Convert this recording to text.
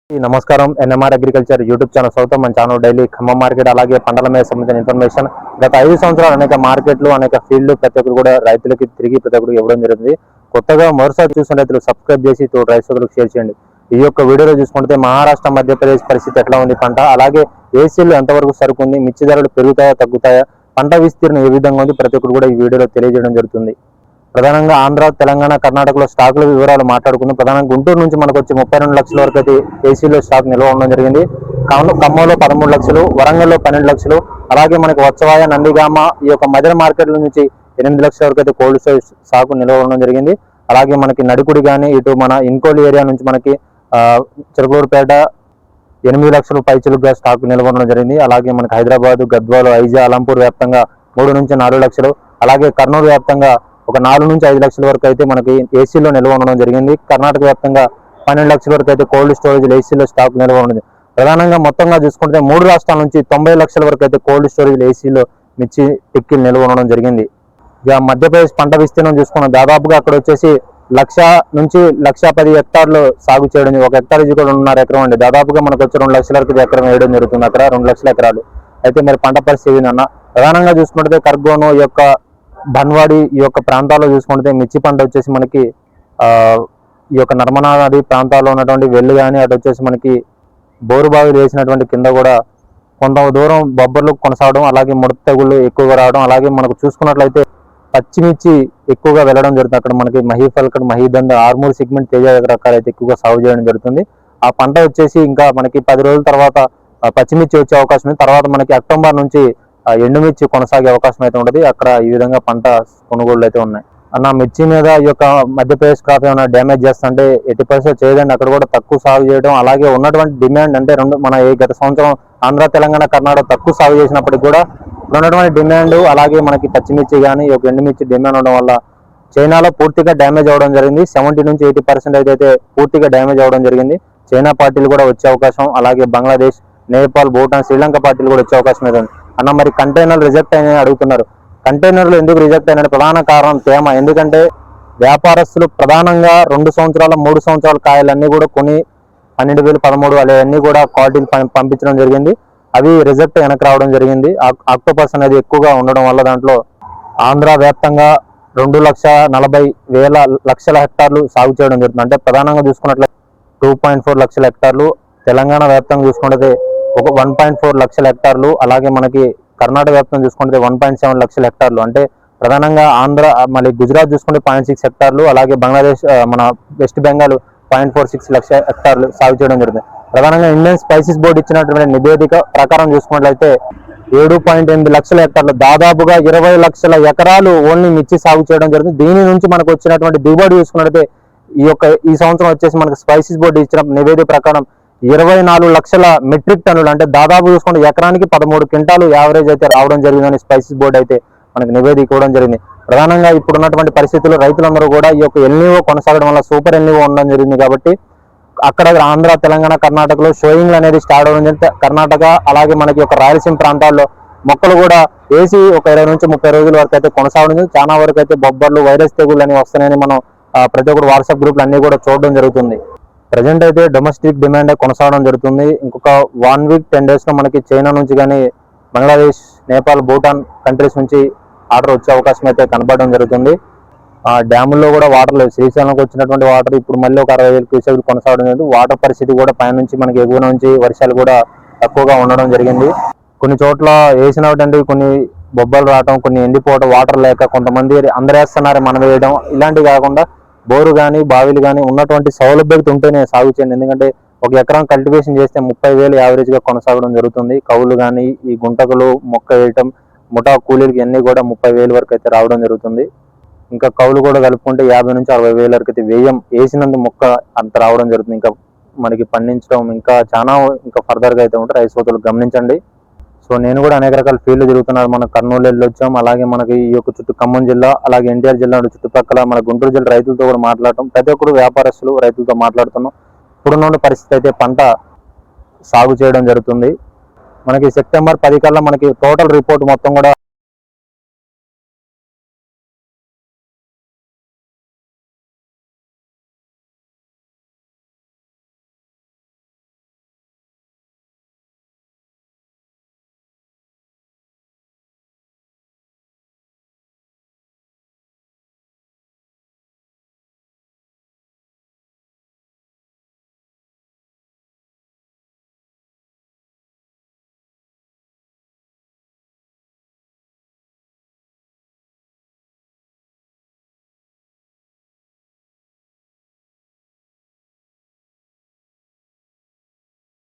నమస్కారం. NMR agriculture YouTube channel స్వాగతం. మన ఛానల్ డైలీ ఖమ్మం మార్కెట్ అలాగే పంటల మీద సంబంధించిన ఇన్ఫర్మేషన్ గత 5 సంవత్సరాలు అనేక మార్కెట్లు అనేక ఫీల్డ్ ప్రతి ఒక్కరు కూడా రైతులకి తిరిగి ప్రతి ఒక్కరికి ఇవ్వడం జరుగుతుంది. కొత్తగా మరోసారి చూసిన రైతులు సబ్స్క్రైబ్ చేసి రైతు సోదరులకు షేర్ చేయండి. ఈ యొక్క వీడియోలో చూసుకుంటే మహారాష్ట్ర మధ్యప్రదేశ్ పరిస్థితి ఎట్లా ఉంది, పంట అలాగే ఏసీలో ఎంతవరకు సరుకు ఉంది, మిర్చి ధరలు పెరుగుతాయా తగ్గుతాయా, పంట విస్తీర్ణం ఏ విధంగా ఉంది ప్రతి ఒక్కరు కూడా ఈ వీడియోలో తెలియజేయడం జరుగుతుంది. ప్రధానంగా ఆంధ్ర, తెలంగాణ, కర్ణాటకలో స్టాకుల వివరాలు మాట్లాడుకుందాం. ప్రధానంగా గుంటూరు నుంచి మనకు వచ్చి 32 లక్షల వరకు అయితే ఏసీలో స్టాక్ నిల్వ ఉండడం జరిగింది. ఖమ్మంలో 13 లక్షలు, వరంగల్లో 12 లక్షలు, అలాగే మనకి వచ్చవాయ, నందిగామ ఈ యొక్క మధ్య మార్కెట్ల నుంచి 8 లక్షల వరకు అయితే కోల్డ్ స్టోరేజ్ స్టాక్ నిల్వ ఉండడం జరిగింది. అలాగే మనకి నడుకుడి కానీ ఇటు మన ఇన్కోలి ఏరియా నుంచి మనకి చిరకలూరుపేట 8 లక్షల పైచులుగా స్టాక్ నిల్వ ఉండడం జరిగింది. అలాగే మనకి హైదరాబాద్, గద్వాలు, ఐజా, అలంపూర్ వ్యాప్తంగా 3 నుంచి 4 లక్షలు, అలాగే కర్నూలు వ్యాప్తంగా ఒక 4 నుంచి 5 లక్షల వరకు అయితే మనకి ఏసీలో నిల్వ ఉండడం జరిగింది. కర్ణాటక వ్యాప్తంగా 12 లక్షల వరకు అయితే కోల్డ్ స్టోరేజ్ ఏసీలో స్టాక్ నిల్వ ఉన్నది. ప్రధానంగా మొత్తంగా చూసుకుంటే 3 రాష్ట్రాల నుంచి 90 లక్షల వరకు అయితే కోల్డ్ స్టోరేజ్ ఏసీలో మిర్చి టిక్కీలు నిల్వ ఉండడం జరిగింది. ఇక మధ్యప్రదేశ్ పంట విస్తీర్ణం చూసుకున్నాం. దాదాపుగా అక్కడ వచ్చేసి 1,00,000 నుంచి 1,10,000 హెక్టార్లు సాగు చేయడం, 1 హెక్టార్ ఇది కూడా 1.5 ఎకరం అండి. దాదాపుగా మనకు వచ్చి 2 లక్షల వరకు ఎకరం వేయడం జరుగుతుంది. అక్కడ 2 లక్షల ఎకరాలు అయితే మరి పంట పరిస్థితి ఏందన్న ప్రధానంగా చూసుకుంటే ఖర్గోను యొక్క బన్వాడి ఈ యొక్క ప్రాంతాల్లో చూసుకుంటే మిర్చి పంట వచ్చేసి మనకి ఈ యొక్క నర్మదా నది ప్రాంతాల్లో ఉన్నటువంటి వెళ్ళు కానీ అటు వచ్చేసి మనకి బోరుబావిలు వేసినటువంటి కింద కూడా కొంత దూరం బొబ్బర్లు కొనసాగడం, అలాగే ముడత తెగుళ్ళు ఎక్కువగా రావడం, అలాగే మనకు చూసుకున్నట్లయితే పచ్చిమిర్చి ఎక్కువగా వెళ్ళడం జరుగుతుంది. అక్కడ మనకి మహీఫల్కడ్, మహీదంద, ఆర్మూర్ సెగ్మెంట్, తేజ రకాలు అయితే ఎక్కువగా సాగు చేయడం జరుగుతుంది. ఆ పంట వచ్చేసి ఇంకా మనకి 10 రోజుల తర్వాత పచ్చిమిర్చి వచ్చే అవకాశం ఉంది. తర్వాత మనకి అక్టోబర్ నుంచి ఎండుమిర్చి కొనసాగే అవకాశం అయితే ఉంటుంది. అక్కడ ఈ విధంగా పంట కొనుగోళ్లు అయితే ఉన్నాయి. అన్న మిర్చి మీద ఈ యొక్క మధ్యప్రదేశ్ క్రాప్ ఏమైనా డ్యామేజ్ చేస్తుంటే 80% చేయదండి. అక్కడ కూడా తక్కువ సాగు చేయడం, అలాగే ఉన్నటువంటి డిమాండ్ అంటే మన గత సంవత్సరం ఆంధ్ర, తెలంగాణ, కర్ణాటక తక్కువ సాగు చేసినప్పటికీ కూడా ఉన్నటువంటి డిమాండ్, అలాగే మనకి పచ్చిమిర్చి కానీ ఈ యొక్క ఎండుమిర్చి డిమాండ్ ఉండడం వల్ల చైనాలో పూర్తిగా డ్యామేజ్ అవ్వడం జరిగింది. 70 నుంచి 80% అయితే పూర్తిగా డ్యామేజ్ అవ్వడం జరిగింది. చైనా పార్టీలు కూడా వచ్చే అవకాశం, అలాగే బంగ్లాదేశ్, నేపాల్, భూటాన్, శ్రీలంక పార్టీలు కూడా వచ్చే అవకాశం అయితే ఉంది. అన్న మరి కంటైనర్లు రిజెక్ట్ అయినాయని అడుగుతున్నారు. కంటైనర్లు ఎందుకు రిజెక్ట్ అయిన ప్రధాన కారణం తేమ. ఎందుకంటే వ్యాపారస్తులు ప్రధానంగా 2 సంవత్సరాల 3 సంవత్సరాల కాయలన్నీ కూడా కొని 12,000, 13,000 అన్నీ కూడా క్వాలిటీలు పంపించడం జరిగింది. అవి రిజెక్ట్ వెనక్కి రావడం జరిగింది. ఆక్టోపస్ అనేది ఎక్కువగా ఉండడం వల్ల దాంట్లో ఆంధ్ర వ్యాప్తంగా 2,40,000 లక్షల హెక్టార్లు సాగు చేయడం జరుగుతుంది. అంటే ప్రధానంగా చూసుకున్నట్లయితే 2.4 లక్షల హెక్టార్లు, తెలంగాణ వ్యాప్తంగా చూసుకుంటే ఒక 1.4 లక్షల హెక్టార్లు, అలాగే మనకి కర్ణాటక వ్యాప్తం చూసుకుంటే 1.7 లక్షల హెక్టార్లు. అంటే ప్రధానంగా ఆంధ్ర, మళ్ళీ గుజరాత్ చూసుకుంటే 0.6 హెక్టార్లు, అలాగే బంగ్లాదేశ్, మన వెస్ట్ బెంగాల్ 0.46 లక్షల హెక్టార్లు సాగు చేయడం జరుగుతుంది. ప్రధానంగా ఇండియన్ స్పైసెస్ బోర్డు ఇచ్చినటువంటి నివేదిక ప్రకారం చూసుకున్నట్లయితే 7.8 లక్షల హెక్టార్లు, దాదాపుగా 20 లక్షల ఎకరాలు ఓన్లీ మిర్చి సాగు చేయడం జరుగుతుంది. దీని నుంచి మనకు వచ్చినటువంటి దిగుబడి చూసుకున్నట్లయితే ఈ సంవత్సరం వచ్చేసి మనకు స్పైసెస్ బోర్డు ఇచ్చిన నివేదిక ప్రకారం 24 లక్షల మెట్రిక్ టన్నులు, అంటే దాదాపు చూసుకుంటే ఎకరానికి 13 క్వింటాలు యావరేజ్ అయితే రావడం జరిగిందని స్పైసెస్ బోర్డు అయితే మనకు నివేదిక ఇవ్వడం జరిగింది. ప్రధానంగా ఇప్పుడు ఉన్నటువంటి పరిస్థితుల్లో రైతులందరూ కూడా ఈ యొక్క ఎల్నివో కొనసాగడం వల్ల సూపర్ ఎల్నివో ఉండడం జరిగింది. కాబట్టి అక్కడ ఆంధ్ర, తెలంగాణ, కర్ణాటకలో షోయింగ్లు అనేది స్టార్ట్ అవ్వడం జరిగింది. కర్ణాటక అలాగే మనకి ఒక రాయలసీమ ప్రాంతాల్లో మొక్కలు కూడా వేసి ఒక 20 నుంచి 30 రోజుల వరకు అయితే కొనసాగడం, చాలా వరకు అయితే బొబ్బర్లు, వైరస్ తెగుళ్ళు అని వస్తున్నాయని మనం ప్రతి ఒక్కరు వాట్సాప్ గ్రూప్లు అన్ని కూడా చూడడం జరుగుతుంది. ప్రజెంట్ అయితే డొమెస్టిక్ డిమాండ్ కొనసాగడం జరుగుతుంది. ఇంకొక 1 వీక్ 10 డేస్లో మనకి చైనా నుంచి కానీ బంగ్లాదేశ్, నేపాల్, భూటాన్ కంట్రీస్ నుంచి ఆర్డర్ వచ్చే అవకాశం అయితే కనబడడం జరుగుతుంది. డ్యాముల్లో కూడా వాటర్ లేవు. శ్రీశైలంకి వచ్చినటువంటి వాటర్ ఇప్పుడు మళ్ళీ ఒక 60,000 క్యూసెక్లు కొనసాగడం జరిగింది. వాటర్ పరిస్థితి కూడా పైనుంచి మనకి ఎగువ నుంచి వర్షాలు కూడా తక్కువగా ఉండడం జరిగింది. కొన్ని చోట్ల వేసినటువంటి కొన్ని బొబ్బలు రావడం, కొన్ని ఎండిపోవడం, వాటర్ లేక కొంతమంది అందరు వేస్తున్నారు మనం వేయడం, ఇలాంటివి కాకుండా బోరు కానీ బావిలు కానీ ఉన్నటువంటి సౌలభ్యత ఉంటేనే సాగు చేయండి. ఎందుకంటే 1 ఎకరం కల్టివేషన్ చేస్తే 30,000 యావరేజ్గా కొనసాగడం జరుగుతుంది. కౌలు కానీ ఈ గుంటకులు మొక్క వేయటం, ముఠా కూలీలకి అన్నీ కూడా 30,000 వరకు అయితే రావడం జరుగుతుంది. ఇంకా కౌలు కూడా కలుపుకుంటే 50 నుంచి 60,000 వరకు అయితే వ్యయం వేసినందుకు మొక్క అంత రావడం జరుగుతుంది. ఇంకా మనకి పండించడం ఇంకా చాలా ఇంకా ఫర్దర్గా అయితే ఉంటారు. రైతు సోదరులు గమనించండి. సో నేను కూడా అనేక రకాల ఫీల్డ్ తిరుగుతున్నాను. మన కర్నూలు వెళ్ళి వచ్చాం, అలాగే మనకి ఈ యొక్క ఖమ్మం జిల్లా, అలాగే ఎన్టీఆర్ జిల్లా చుట్టుపక్కల మన గుంటూరు జిల్లా రైతులతో కూడా మాట్లాడటం, ప్రతి ఒక్కరు వ్యాపారస్తులు రైతులతో మాట్లాడుతున్నాం. ఇప్పుడున్న పరిస్థితి అయితే పంట సాగు చేయడం జరుగుతుంది. మనకి సెప్టెంబర్ 10 కల్లా మనకి టోటల్ రిపోర్ట్ మొత్తం కూడా